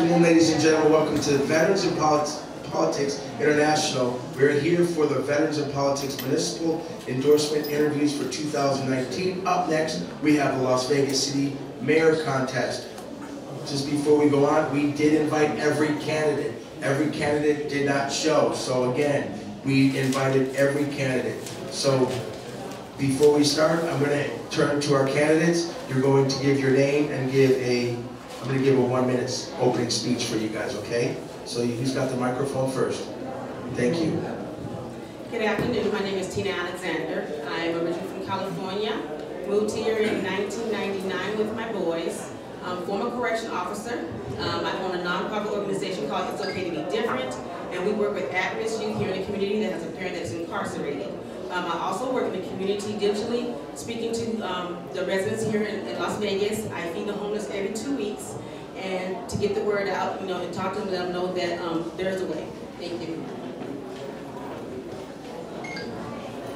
afternoon, ladies and gentlemen. Welcome to Veterans in Politics International. We're here for the Veterans in Politics Municipal Endorsement interviews for 2019. Up next, we have the Las Vegas City Mayor Contest. Just before we go on, we did invite every candidate. Every candidate did not show. So again, we invited every candidate. So before we start, I'm going to turn to our candidates. You're going to give your name and I'm going to give a 1-minute opening speech for you guys, okay? So who's got the microphone first? Thank you. Good afternoon. My name is Tina Alexander. I'm originally from California. Moved here in 1999 with my boys. I'm former correction officer. I own a nonprofit organization called It's Okay to Be Different, and we work with at-risk youth here in the community that has a parent that's incarcerated. I also work in the community digitally, speaking to the residents here in Las Vegas. I feed the homeless every 2 weeks, and to get the word out, and talk to them, let them know that there's a way. Thank you.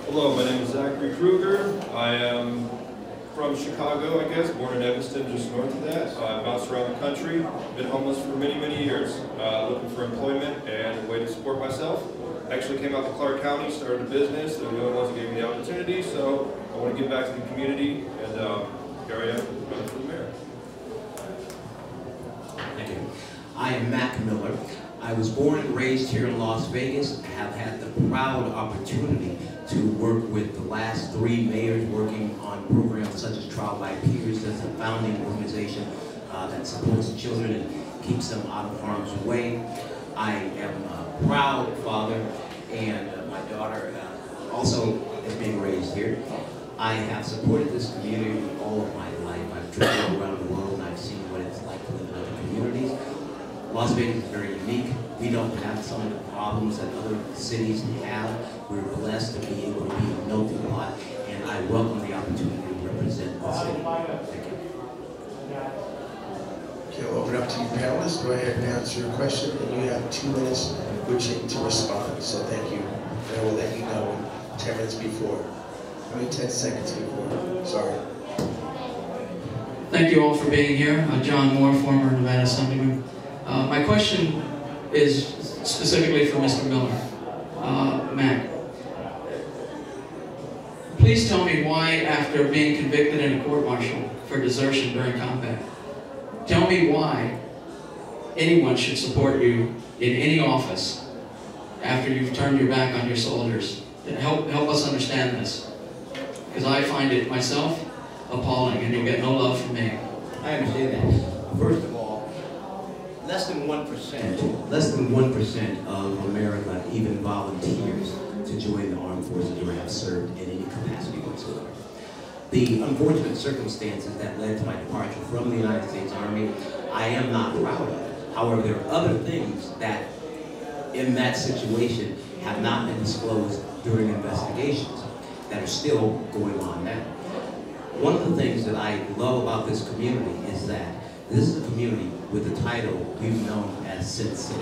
Hello, my name is Zachary Krueger. I am from Chicago, I guess, born in Evanston, just north of that. I've bounced around the country, been homeless for many, many years, looking for employment and a way to support myself. Actually came out to Clark County, started a business. They're the only ones that gave me the opportunity, so I want to give back to the community, and here I am, running for the mayor. Thank you. I am Mack Miller. I was born and raised here in Las Vegas. I have had the proud opportunity to work with the last 3 mayors working on programs such as Trial by Peers. That's a founding organization that supports children and keeps them out of harm's way. I am a proud father, and my daughter also is being raised here. I have supported this community all of my life. I've traveled around the world and I've seen what it's like to live in other communities. Las Vegas is very unique. We don't have some of the problems that other cities have. We're blessed to be able to be a melting pot, and I welcome the opportunity to represent the city. Thank you. Okay, I'll open up to you panelists. Go ahead and answer your question, and you have 2 minutes to respond. So thank you. And I will let you know 10 minutes before. 10 seconds before. Sorry. Thank you all for being here. John Moore, former Nevada Assemblyman. My question is specifically for Mr. Miller. Mack, please tell me why, after being convicted in a court-martial for desertion during combat, tell me why anyone should support you in any office after you've turned your back on your soldiers. Help us understand this, because I find it myself appalling, and you'll get no love from me. I understand that. First of all, less than 1% of America even volunteers to join the armed forces or have served in any capacity whatsoever. The unfortunate circumstances that led to my departure from the United States Army, I am not proud of. However, there are other things that, in that situation, have not been disclosed during investigations that are still going on now. One of the things that I love about this community is that this is a community with a title we've known as Sin City.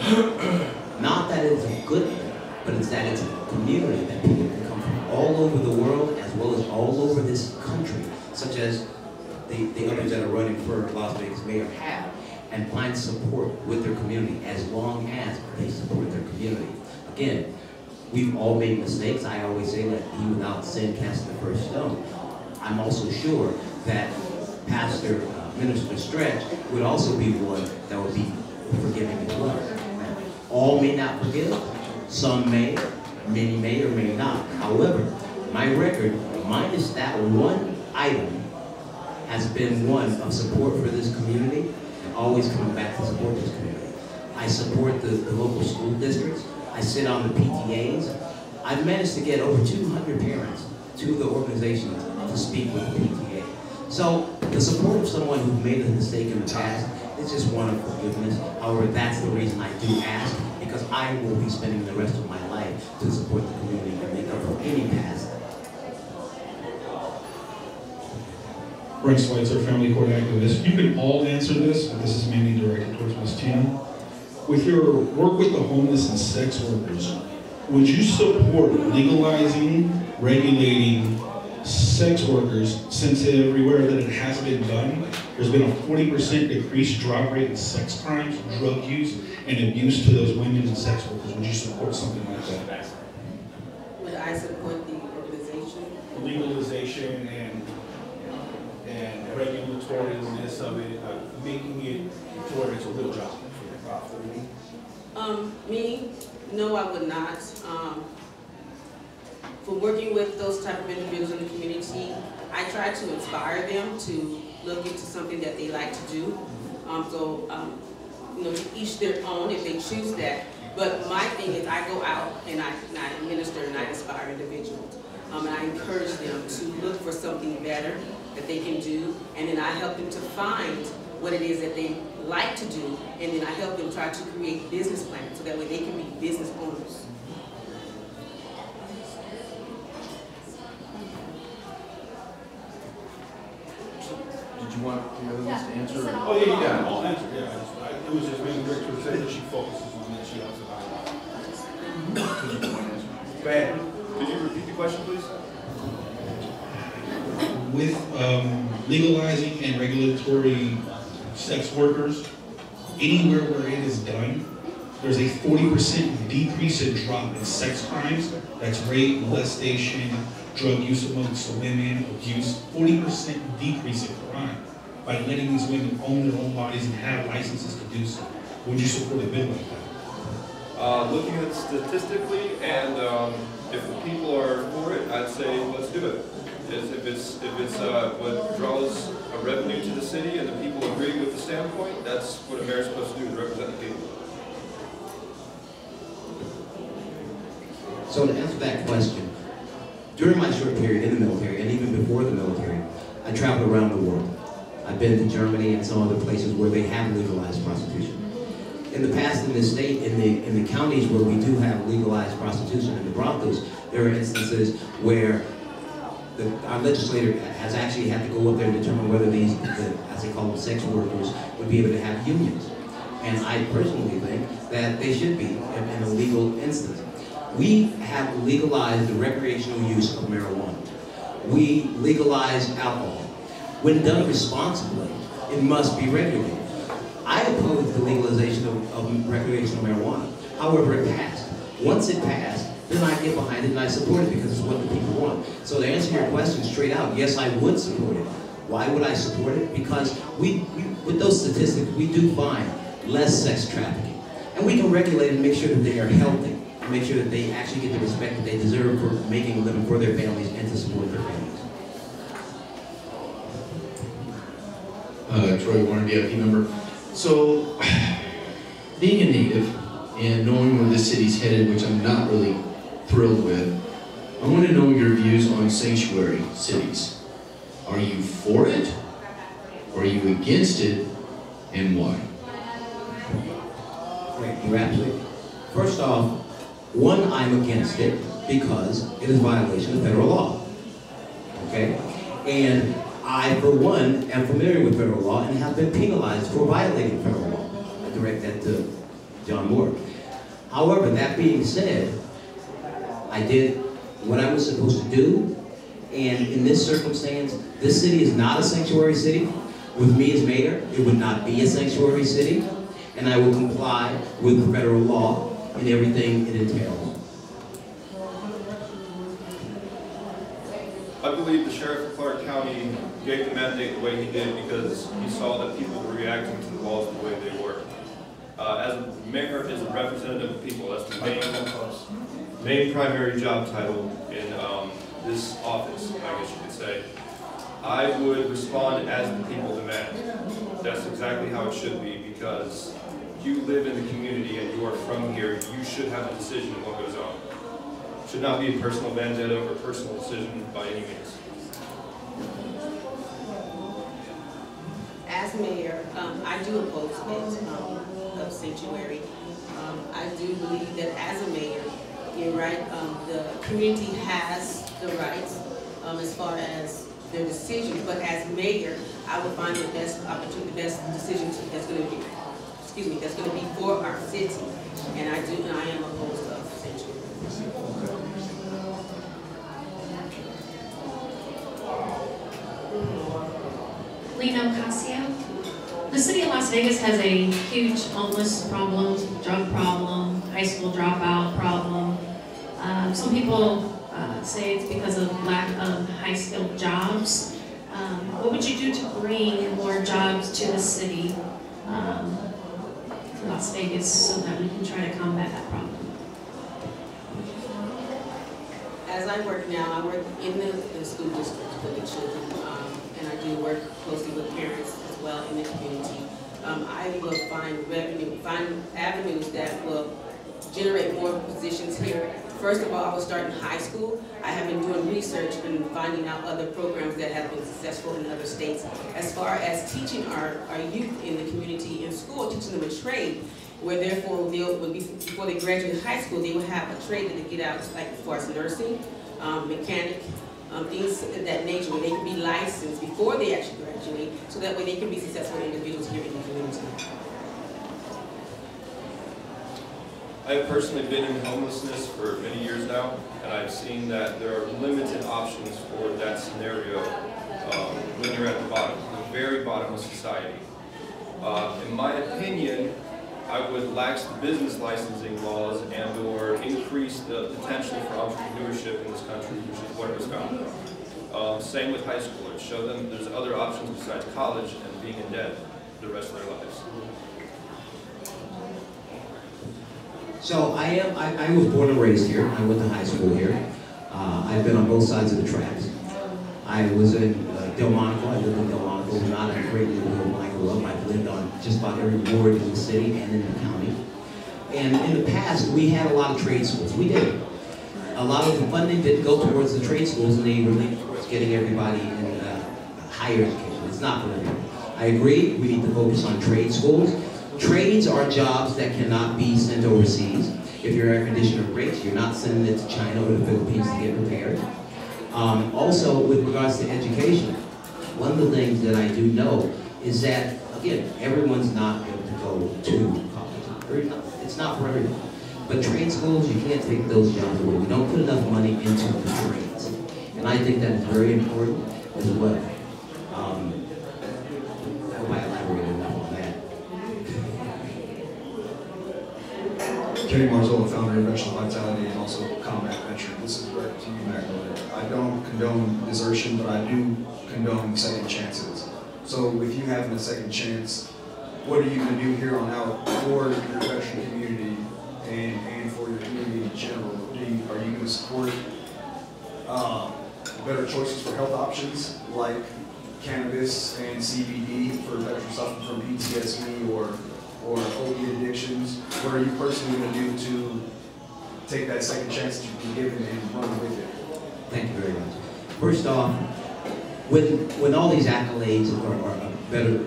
Not that it's a good thing, but it's that it's a community that people can come from all over the world as well as all over this country, such as the others that are running for Las Vegas mayor have, and find support with their community as long as they support their community. Again, we've all made mistakes. I always say that he without sin cast the first stone. I'm also sure that Pastor Minister Stretch would also be one that would be forgiving as well. All may not forgive, some may, many may or may not. However, my record, minus that one item, has been one of support for this community and always coming back to support this community. I support the local school districts. I sit on the PTAs. I've managed to get over 200 parents to the organization to speak with the PTA. So the support of someone who made a mistake in the past is just one of forgiveness. However, that's the reason I do ask, because I will be spending the rest of my life to support the community and make up for any past. Switzer, family court activist. You can all answer this, but this is mainly directed towards Ms. Tina. With your work with the homeless and sex workers, would you support legalizing, regulating sex workers, since everywhere that it has been done, there's been a 40% decreased drop rate in sex crimes, drug use, and abuse to those women and sex workers. Would you support something like that? Would I support the organization? Legalization and regulatoryness of it, making it to where it's a real job for Me, no, I would not. For working with those type of individuals in the community, I try to inspire them to look into something that they like to do. You know, to each their own if they choose that. But my thing is, I go out and I administer and I inspire individuals. And I encourage them to look for something better that they can do, and then I help them to find what it is that they like to do, and then I help them try to create business plans so that way they can be business owners. Did you want the other ones to answer? Yeah, Oh yeah, you got it. I'll answer. Yeah, it was just being very said that she focuses on that. She also Go ahead. Could you repeat the question, please? With legalizing and regulatory sex workers, anywhere where it is done, there's a 40% decrease in drop in sex crimes. That's rape, molestation, drug use amongst women, abuse. 40% decrease in crime by letting these women own their own bodies and have licenses to do so. Would you support a bill like that? Looking at it statistically, and if the people are for it, I'd say let's do it. If it's what draws a revenue to the city and the people agree with the standpoint, that's what a mayor's supposed to do, is represent the people. So to answer that question, during my short period in the military, and even before the military, I traveled around the world. I've been to Germany and some other places where they have legalized prostitution. In the past, in this state, in the counties where we do have legalized prostitution in the Broncos, there are instances where our legislator has actually had to go up there and determine whether these, as they call them, sex workers, would be able to have unions. And I personally think that they should be in a legal instance. We have legalized the recreational use of marijuana. We legalize alcohol. When done responsibly, it must be regulated. I oppose the legalization of recreational marijuana. However, it passed. Once it passed, then I get behind it and I support it because it's what the people want. So to answer your question straight out, yes, I would support it. Why would I support it? Because with those statistics, we do find less sex trafficking. And we can regulate and make sure that they are healthy, and make sure that they actually get the respect that they deserve for making a living for their families and to support their families. Troy Warner, VIP member. So, being a native and knowing where this city's headed, which I'm not really thrilled with, I want to know your views on sanctuary cities. Are you for it? Or are you against it? And why? Great, you're absolutely. First off, one, I'm against it because it is a violation of federal law. Okay? And I, for one, am familiar with federal law and have been penalized for violating federal law. I direct that to John Moore. However, that being said, I did what I was supposed to do, and in this circumstance, this city is not a sanctuary city. With me as mayor, it would not be a sanctuary city, and I will comply with the federal law and everything it entails. I believe the sheriff of Clark County gave the mandate the way he did because he saw that people were reacting to the laws the way they were. As mayor is a representative of people. That's the main primary job title in this office, I guess you could say. I would respond as the people demand. That's exactly how it should be because you live in the community and you are from here. You should have a decision in what goes on. It should not be a personal vendetta or personal decision by any means. As mayor, I do oppose it of sanctuary. I do believe that as a mayor, you're right, the community has the rights as far as their decisions, but as mayor, I would find the best opportunity, the best decision that's going to be, that's going to be for our city. And I am opposed to sanctuary. Lena Ocasio The city of Las Vegas has a huge homeless problem, drug problem, high school dropout problem. Some people say it's because of lack of high-skilled jobs. What would you do to bring more jobs to the city, to Las Vegas, so that we can try to combat that problem? As I work now, I work in the school district with the children, and I do work closely with parents as well in the community. I will find avenues that will generate more positions here. First of all, I will start in high school. I have been doing research and finding out other programs that have been successful in other states. As far as teaching our youth in the community in school, teaching them a trade, where therefore before they graduate high school, they will have a trade that they get out, like as far as nursing, mechanic, things of that nature, where they can be licensed before they actually graduate, so that way they can be successful individuals here in the community. I have personally been in homelessness for many years now, and I've seen that there are limited options for that scenario when you're at the bottom, the very bottom of society. In my opinion, I would lax the business licensing laws and or increase the potential for entrepreneurship in this country, which is what it was founded on. Same with high schoolers. Show them there's other options besides college and being in debt for the rest of their lives. So I was born and raised here. I went to high school here. I've been on both sides of the tracks. I was in Delmonico. I lived in Delmonico, not a great neighborhood when I grew up. I've lived on just about every ward in the city and in the county. And in the past, we had a lot of trade schools. We did. A lot of the funding didn't go towards the trade schools, and they were linked towards getting everybody in higher education. It's not for everyone. I agree. We need to focus on trade schools. Trades are jobs that cannot be sent overseas. If your air conditioner breaks, you're not sending it to China or the Philippines to get repaired. Also, with regards to education, one of the things that I do know is that, again, everyone's not able to go to college. It's not for everyone. But trade schools, you can't take those jobs away. We don't put enough money into the trades. And I think that is very important as well. I hope I elaborated enough on that. Marzola, founder of Veteran Vitality and also Combat Veteran. This is direct to you, Mack Miller. I don't condone desertion, but I do condone second chances. So if you having a second chance, what are you going to do here on out for your veteran community and for your community in general? Are you going to support better choices for health options like cannabis and CBD for veterans suffering from PTSD or opiate addictions? What are you personally going to do to take that second chance that you've been given and run with it? Thank you very much. First off, when all these accolades are better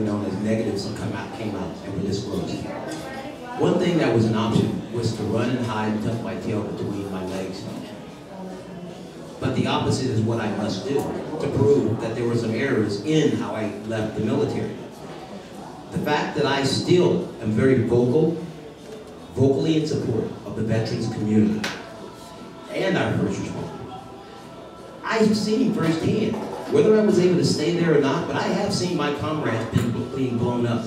known as negatives came out and were disclosed, one thing that was an option was to run and hide and tuck my tail between my legs. But the opposite is what I must do to prove that there were some errors in how I left the military. The fact that I still am very vocally in support of the veterans community and our first responders. I've seen firsthand, whether I was able to stay there or not, but I have seen my comrades being blown up.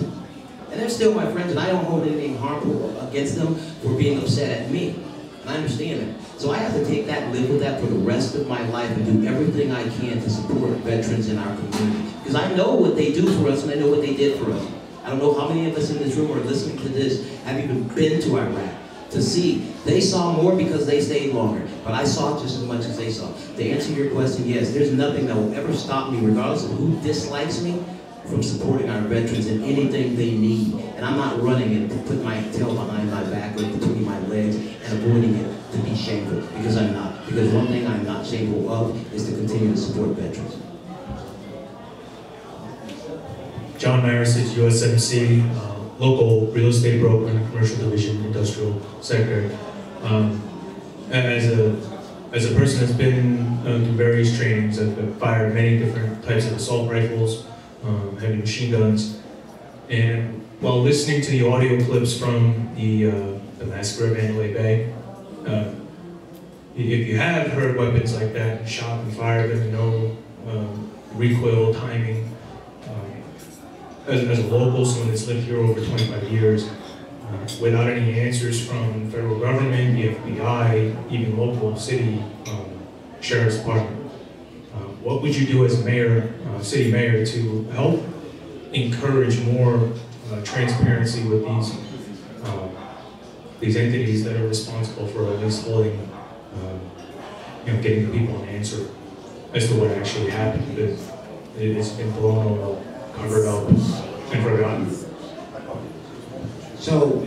And they're still my friends, and I don't hold anything harmful against them for being upset at me. And I understand that. So I have to take that and live with that for the rest of my life and do everything I can to support veterans in our community. Because I know what they do for us, and I know what they did for us. I don't know how many of us in this room or listening to this have even been to Iraq to see. They saw more because they stayed longer, but I saw just as much as they saw. To answer your question, yes, there's nothing that will ever stop me, regardless of who dislikes me, from supporting our veterans in anything they need. And I'm not running it to put my tail behind my back or between my legs and avoiding it to be shameful, because I'm not. Because one thing I'm not shameful of is to continue to support veterans. John Maracich, USMC, local real estate broker in the commercial division, industrial sector. As a person that's been through various trainings, I've fired many different types of assault rifles, heavy machine guns, and while listening to the audio clips from the massacre of Mandalay Bay, if you have heard weapons like that, and shot and fired them, no recoil timing, as a local, someone that's lived here over 25 years, without any answers from federal government, the FBI, even local city sheriff's department, what would you do as a mayor, city mayor, to help encourage more transparency with these entities that are responsible for at least holding, getting the people an answer as to what actually happened, because it's been blown over, covered up, and forgotten. So,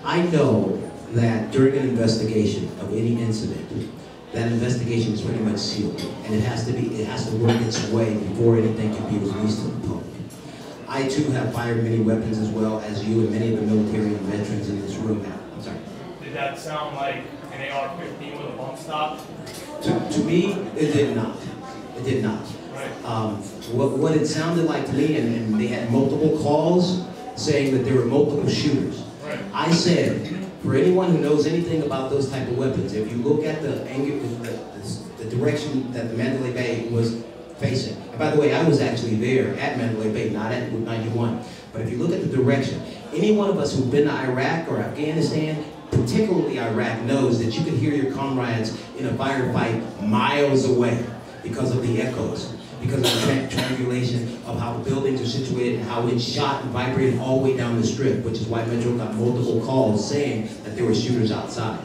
I know that during an investigation of any incident, that investigation is pretty much sealed, and it has to work its way before anything can be released to the public. I too have fired many weapons as well as you and many of the military and veterans in this room have. I'm sorry. Did that sound like an AR-15 with a bump stop? To me, it did not. It did not. Right. What it sounded like to me, and they had multiple calls saying that there were multiple shooters. Right. I said, for anyone who knows anything about those type of weapons, if you look at the direction that the Mandalay Bay was facing, and by the way, I was actually there at Mandalay Bay, not at Route 91, but if you look at the direction, any one of us who've been to Iraq or Afghanistan, particularly Iraq, knows that you can hear your comrades in a firefight miles away because of the echoes, because of the triangulation of how the buildings are situated and how it shot and vibrated all the way down the strip, which is why Metro got multiple calls saying that there were shooters outside.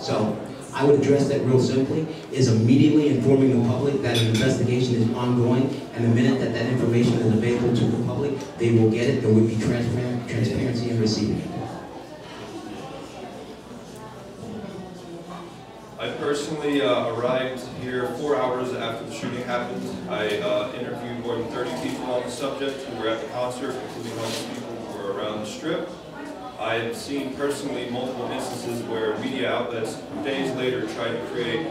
So I would address that real simply, is immediately informing the public that an investigation is ongoing, and the minute that that information is available to the public, they will get it. There will be transparency in receiving it. I personally arrived here 4 hours after the shooting happened. I interviewed more than 30 people on the subject who were at the concert, including homeless people who were around the strip. I have seen personally multiple instances where media outlets days later tried to create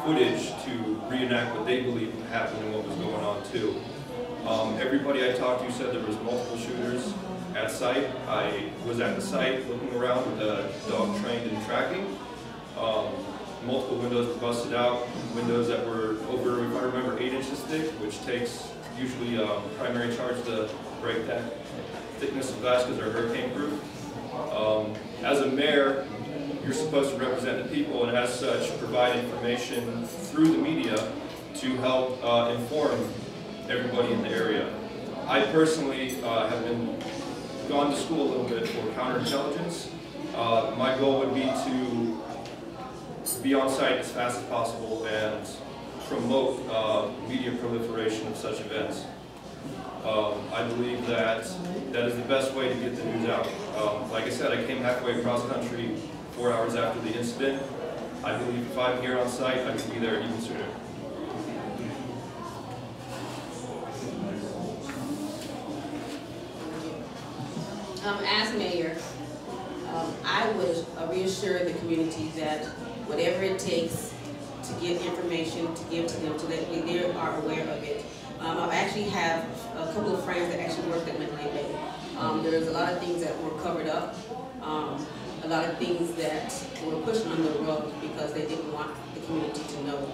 footage to reenact what they believed happened and what was going on too. Everybody I talked to said there was multiple shooters at site. I was at the site looking around with a dog trained in tracking. Multiple windows were busted out, windows that were over, if I remember, 8 inches thick, which takes usually primary charge to break that thickness of glass because they're hurricane proof. As a mayor, you're supposed to represent the people and as such provide information through the media to help inform everybody in the area. I personally have gone to school a little bit for counterintelligence. My goal would be to be on site as fast as possible and promote media proliferation of such events. I believe that that is the best way to get the news out. Like I said, I came halfway across country 4 hours after the incident. I believe if I'm here on site, I can be there even sooner. As mayor, I would reassure the community that whatever it takes to get information to give to them so that they are aware of it. I actually have a couple of friends that actually worked at Mandalay Bay. There's a lot of things that were covered up, a lot of things that were pushed under the rug because they didn't want the community to know.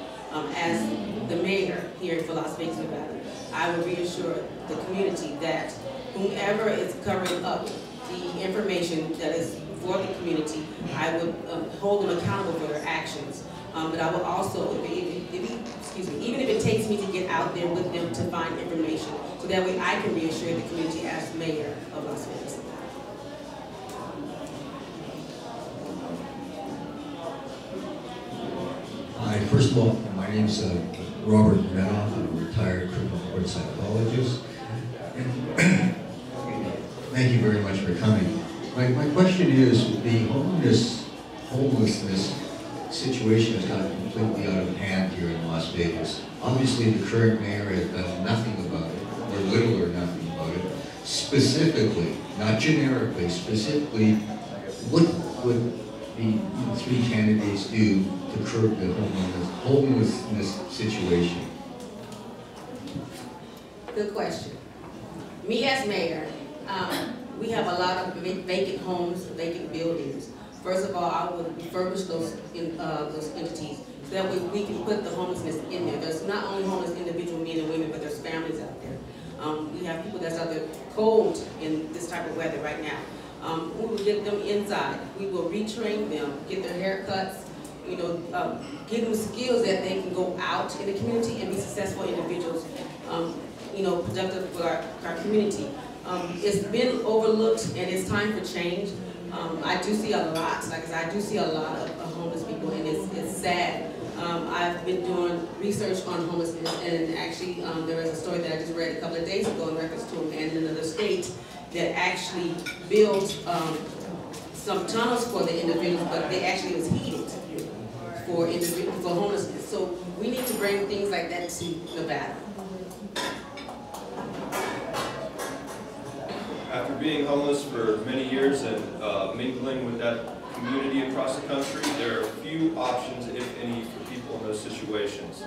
As the mayor here for Las Vegas, Nevada, I would reassure the community that whomever is covering up the information that is for the community, I would hold them accountable for their actions. But I will also, even if it takes me to get out there with them to find information, so that way I can reassure the community as mayor of Las Vegas. Hi, first of all, my name is Robert Medoff. I'm a retired criminal court psychologist. And thank you very much for coming. My question is, the homelessness situation has gotten completely out of hand here in Las Vegas. Obviously, the current mayor has done nothing about it, or little or nothing about it. Specifically, not generically, specifically, what would the three candidates do to curb the homelessness situation? Good question. Me as mayor, we have a lot of vacant homes, vacant buildings. First of all, I would refurbish those entities so that way we can put the homelessness in there. There's not only homeless individual men and women, but there's families out there. We have people that's out there cold in this type of weather right now. We will get them inside. We will retrain them, get their haircuts, you know, give them skills that they can go out in the community and be successful individuals, you know, productive for our community. It's been overlooked and it's time for change. I do see a lot, like I said, I do see a lot of homeless people, and it's sad. I've been doing research on homelessness, and actually there is a story that I just read a couple of days ago in reference to an in another state that actually built some tunnels for the individuals, but they actually was heated for homelessness. So we need to bring things like that to Nevada. After being homeless for many years and mingling with that community across the country, there are few options, if any, for people in those situations.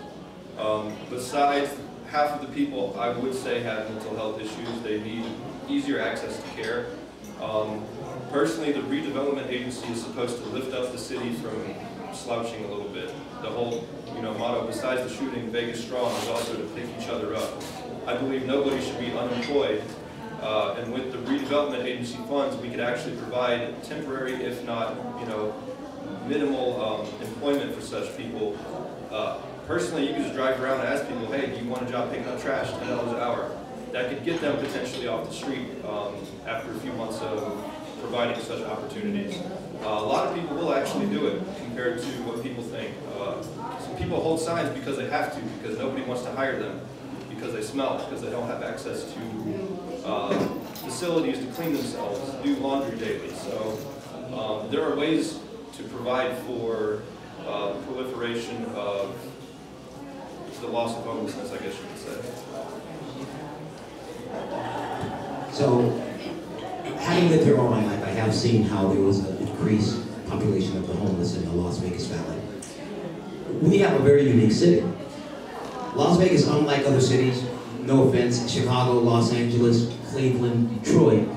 Besides, half of the people I would say have mental health issues. They need easier access to care. Personally, the redevelopment agency is supposed to lift up the city from slouching a little bit. The whole, you know, motto, besides the shooting Vegas strong, is also to pick each other up. I believe nobody should be unemployed. And with the redevelopment agency funds, we could actually provide temporary, if not, you know, minimal employment for such people. Personally, you could just drive around and ask people, hey, do you want a job picking up trash, $10 an hour? That could get them potentially off the street after a few months of providing such opportunities. A lot of people will actually do it compared to what people think. Some people hold signs because they have to, because nobody wants to hire them, because they smell, because they don't have access to facilities to clean themselves, do laundry daily. So there are ways to provide for the proliferation of the loss of homelessness, I guess you could say. So, having lived here all my life, I have seen how there was an increased population of the homeless in the Las Vegas Valley. We have a very unique city. Las Vegas, unlike other cities, no offense, Chicago, Los Angeles, Cleveland, Detroit,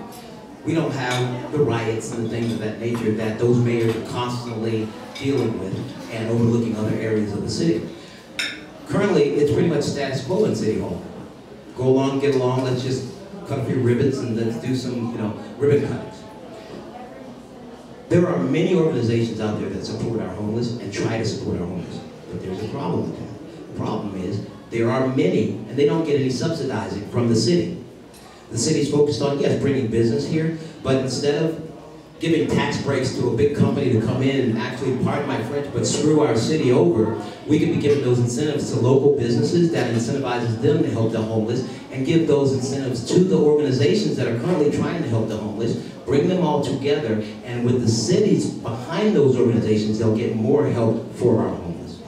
we don't have the riots and the things of that nature that those mayors are constantly dealing with and overlooking other areas of the city. Currently, it's pretty much status quo in City Hall. Go along, get along, let's just cut a few ribbons and let's do some, you know, ribbon cuttings. There are many organizations out there that support our homeless and try to support our homeless, but there's a problem with that. The problem is there are many, and they don't get any subsidizing from the city. The city's focused on, yes, bringing business here, but instead of giving tax breaks to a big company to come in and actually, pardon my French, but screw our city over, we could be giving those incentives to local businesses that incentivizes them to help the homeless, and give those incentives to the organizations that are currently trying to help the homeless, bring them all together, and with the cities behind those organizations, they'll get more help for our homeless.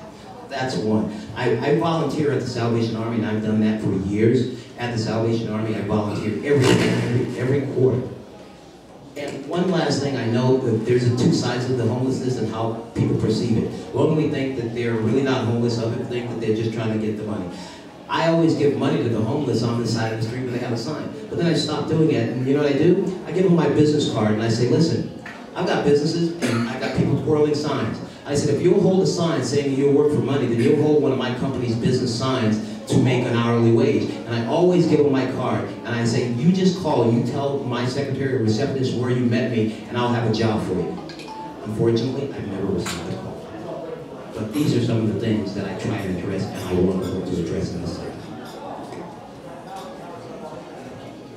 That's one. I volunteer at the Salvation Army, and I've done that for years. At the Salvation Army, I volunteer every quarter. And one last thing, I know that there's two sides of the homelessness and how people perceive it. One, we think that they're really not homeless, others think that they're just trying to get the money. I always give money to the homeless on the side of the street when they have a sign. But then I stopped doing it, and you know what I do? I give them my business card, and I say, listen, I've got businesses, and I've got people twirling signs. I said, if you'll hold a sign saying you'll work for money, then you'll hold one of my company's business signs to make an hourly wage. And I always give them my card, and I say, you just call, you tell my secretary or receptionist where you met me, and I'll have a job for you. Unfortunately, I've never received a call. But these are some of the things that I try to address, and I want to address in this city.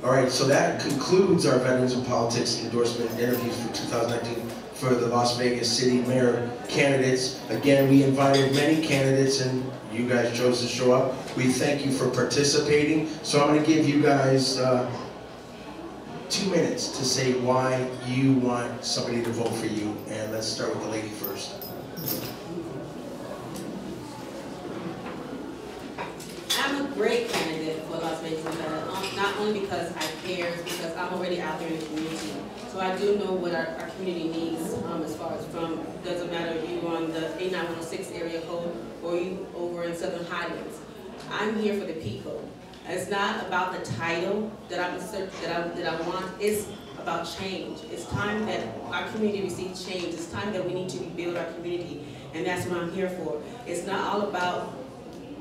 All right, so that concludes our Veterans in Politics endorsement interviews for 2019 for the Las Vegas City Mayor candidates. Again, we invited many candidates, and you guys chose to show up. We thank you for participating. So I'm going to give you guys 2 minutes to say why you want somebody to vote for you. And let's start with the lady first. I'm a great candidate for Las Vegas, not only because I care, because I'm already out there in the community. So I do know what our community needs as far as from, doesn't matter if you're on the 8906 area code or you over in Southern Highlands. I'm here for the people. It's not about the title that I want, it's about change. It's time that our community receives change. It's time that we need to rebuild our community, and that's what I'm here for. It's not all about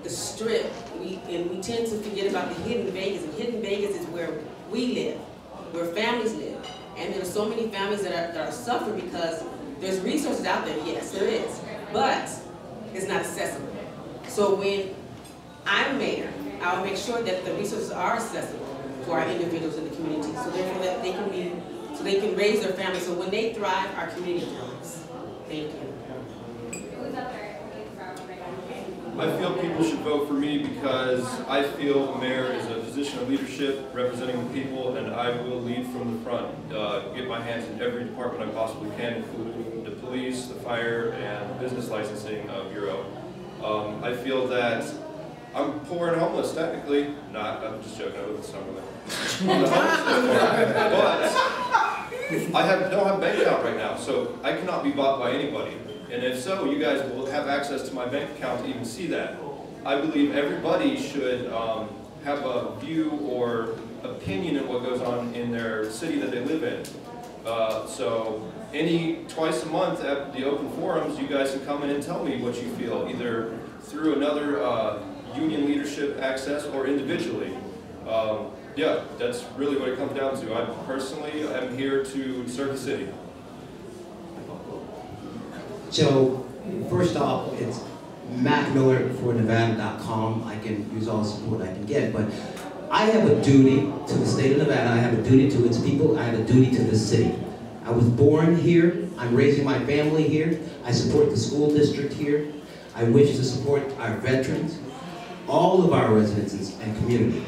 the Strip, we tend to forget about the hidden Vegas, and hidden Vegas is where we live, where families live. And there are so many families that are suffering because there's resources out there, yes, there is, but it's not accessible. So when I'm mayor, I'll make sure that the resources are accessible for our individuals in the community, so therefore that they can raise their families. So when they thrive, our community thrives. Thank you. I feel people should vote for me because I feel a mayor is a position of leadership representing the people, and I will lead from the front, get my hands in every department I possibly can, including the police, the fire, and business licensing bureau. I feel that I'm poor and homeless, technically. Not, I'm just joking, I live in Summerlin. But I don't have a bank account right now, so I cannot be bought by anybody. And if so, you guys will have access to my bank account to even see that. I believe everybody should have a view or opinion in what goes on in their city that they live in. So twice a month at the open forums, you guys can come in and tell me what you feel, either through another union leadership access or individually. Yeah, that's really what it comes down to. I personally am here to serve the city. So, first off, it's Mack Miller for Nevada.com. I can use all the support I can get, but I have a duty to the state of Nevada. I have a duty to its people. I have a duty to the city. I was born here. I'm raising my family here. I support the school district here. I wish to support our veterans, all of our residents and community.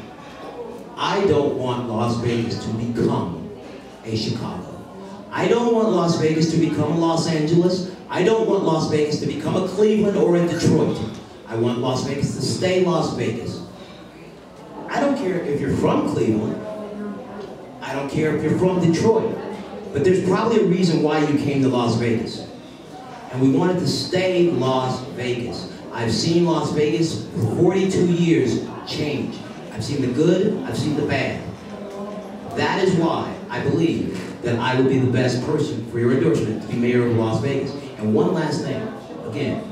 I don't want Las Vegas to become a Chicago. I don't want Las Vegas to become a Los Angeles. I don't want Las Vegas to become a Cleveland or a Detroit. I want Las Vegas to stay Las Vegas. I don't care if you're from Cleveland. I don't care if you're from Detroit. But there's probably a reason why you came to Las Vegas. And we wanted to stay Las Vegas. I've seen Las Vegas for 42 years change. I've seen the good, I've seen the bad. That is why I believe that I would be the best person for your endorsement to be mayor of Las Vegas. And one last thing, again,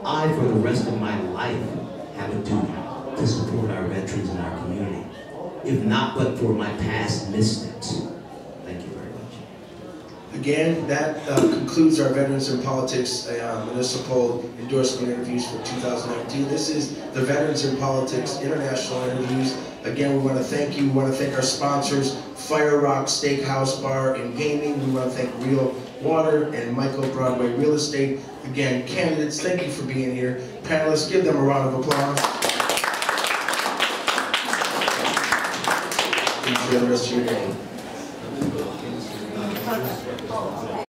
I, for the rest of my life, have a duty to support our veterans and our community, if not but for my past missteps. Thank you very much. Again, that concludes our Veterans in Politics Municipal Endorsement Interviews for 2019. This is the Veterans in Politics International Interviews. Again, we want to thank you. We want to thank our sponsors, Fire Rock Steakhouse Bar and Gaming. We want to thank Real Water and Michael Broadway Real Estate. Again, candidates, thank you for being here. Panelists, give them a round of applause. Enjoy the rest of your day.